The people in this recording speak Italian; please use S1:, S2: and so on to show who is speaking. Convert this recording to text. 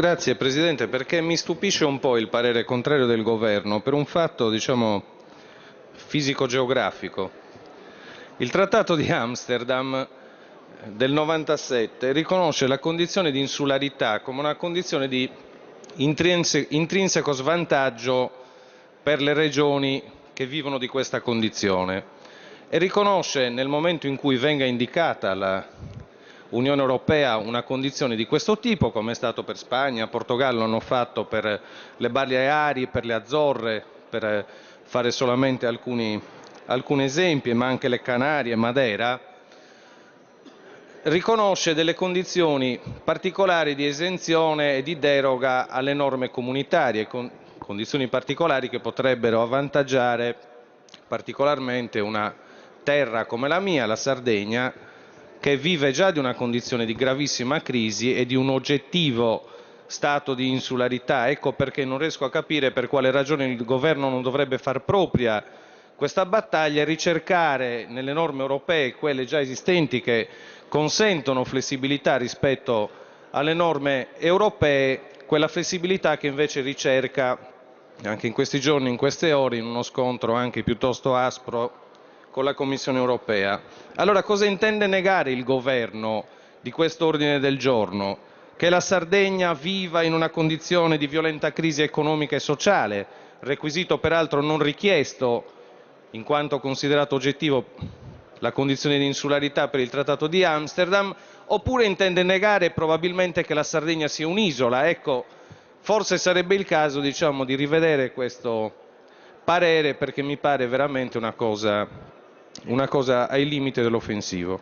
S1: Grazie Presidente, perché mi stupisce un po' il parere contrario del Governo per un fatto, diciamo, fisico-geografico. Il Trattato di Amsterdam del 97 riconosce la condizione di insularità come una condizione di intrinseco svantaggio per le regioni che vivono di questa condizione e riconosce, nel momento in cui venga indicata l'Unione Europea una condizione di questo tipo, come è stato per Spagna, Portogallo, hanno fatto per le Baleari, per le Azzorre, per fare solamente alcuni esempi, ma anche le Canarie, Madeira, riconosce delle condizioni particolari di esenzione e di deroga alle norme comunitarie, condizioni particolari che potrebbero avvantaggiare particolarmente una terra come la mia, la Sardegna, che vive già di una condizione di gravissima crisi e di un oggettivo stato di insularità. Ecco perché non riesco a capire per quale ragione il Governo non dovrebbe far propria questa battaglia e ricercare nelle norme europee, quelle già esistenti che consentono flessibilità rispetto alle norme europee, quella flessibilità che invece ricerca anche in questi giorni, in queste ore, in uno scontro anche piuttosto aspro con la Commissione europea. Allora cosa intende negare il Governo di questo ordine del giorno? Che la Sardegna viva in una condizione di violenta crisi economica e sociale, requisito peraltro non richiesto in quanto considerato oggettivo la condizione di insularità per il Trattato di Amsterdam, oppure intende negare probabilmente che la Sardegna sia un'isola. Ecco, forse sarebbe il caso, diciamo, di rivedere questo parere, perché mi pare veramente una cosa ai limiti dell'offensivo.